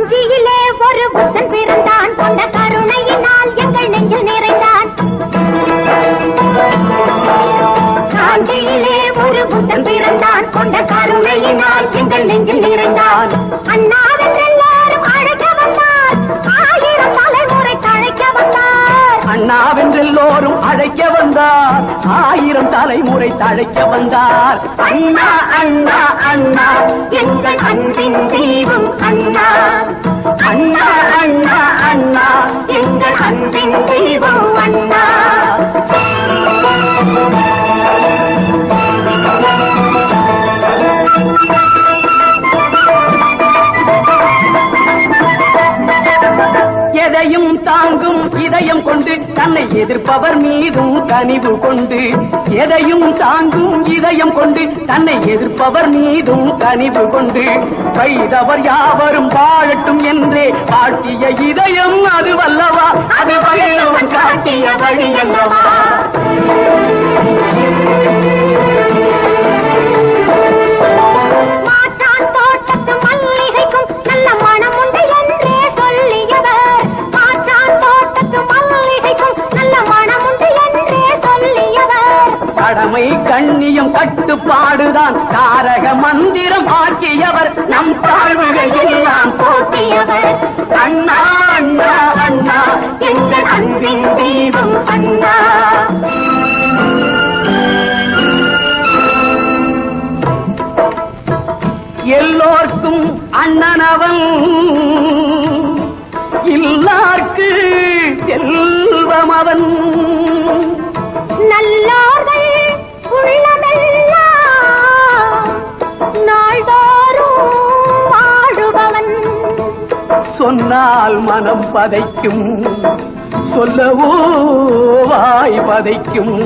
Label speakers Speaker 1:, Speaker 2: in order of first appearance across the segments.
Speaker 1: காஞ்சியிலே ஒரு புத்தன் பிறந்தான், கொண்ட கருணையினால் எங்கள் நெஞ்சில் நிறைந்தான். காஞ்சியிலே ஒரு புத்தன் பிறந்தான், கொண்ட கருணையினால் எங்கள் நெஞ்சில் நிறைந்தான். அண்ணாவின் எல்லாரும் அழைக்க வந்தார், ஆயிரம் தலைமுறை தழைக்க வந்தார்.
Speaker 2: அண்ணாவென்றெல்லோரும் அழைக்க வந்தார், ஆயிரம் தலைமுறை தழைக்க வந்தார்.
Speaker 1: அண்ணா அண்ணா அண்ணா எங்கள் அன்பின் தெய்வம் அண்ணா. அண்ணா அண்ணா அண்ணா எங்கள் அன்பின் தெய்வம் அண்ணா.
Speaker 2: எதையும் தாங்கும் இதயம் கொண்டு தன்னை எதிர்ப்பவர் மீதும் கனிவு கொண்டு, எதையும் தாங்கும் இதயம் கொண்டு தன்னை எதிர்ப்பவர் மீதும் கனிவு கொண்டு, கைதவர் யாவரும் வாழட்டும் என்றே காட்டிய இதயம் அது வல்லவா, அது வள்ளுவன் காட்டிய வழி அல்லவா.
Speaker 1: மாற்றான் தோட்டத்து மல்லிகைக்கும் நல்ல மனம் உண்டு என்றே சொல்லியவர். மாற்றான் தோட்டத்து மல்லிகைக்கும் நல்ல மனம் உண்டு என்றே சொல்லியவர்.
Speaker 2: கடமை கண்ணியம் கட்டுப்பாடுதான் தாரக மந்திரம் ஆக்கியவர், நம் தாழ்வுகள் எல்லாம் போக்கியவர்.
Speaker 1: அண்ணா அண்ணா அண்ணா எங்கள் அன்பின் தெய்வம் அண்ணா.
Speaker 2: எல்லோர்க்கும் அண்ணனவன், இல்லார்க்கு செல்வம் அவன்.
Speaker 1: நல்லோர்கள் உள்ளமெல்லாம் நாள்தோறும் வாழுபவன்.
Speaker 2: சொன்னால் மனம் பதைக்கும், சொல்லவோ வாய் பதைக்கும்.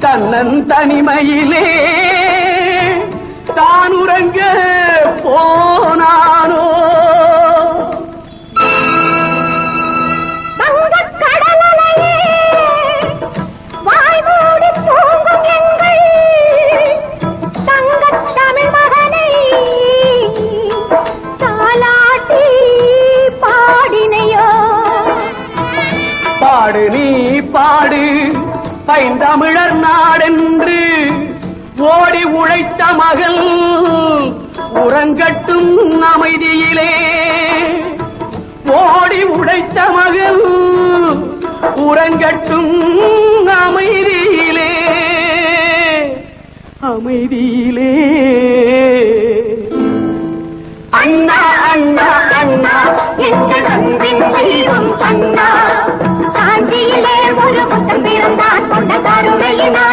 Speaker 2: தன்னன் தனிமையிலே தான் உறங்க போனானோ.
Speaker 1: வங்கக் கடலையே வாய் மூடி தூங்கும் எங்கள் தங்கத் தமிழ் மகனை தாலாட்டி பாடினையோ.
Speaker 2: பாடு நீ பாடு பைந்தமிழர் நாடென்று ஓடி உழைத்த மகள் உறங்கட்டும் அமைதியிலே. ஓடி உழைத்த மகள் உறங்கட்டும் அமைதியிலே, அமைதியிலே.
Speaker 1: அண்ணா அண்ணா அண்ணா எங்கள் அன்பின் தெய்வம் அண்ணா. காஞ்சியிலே ஒரு புத்தன் பிறந்தான், கொண்ட கருணையினால்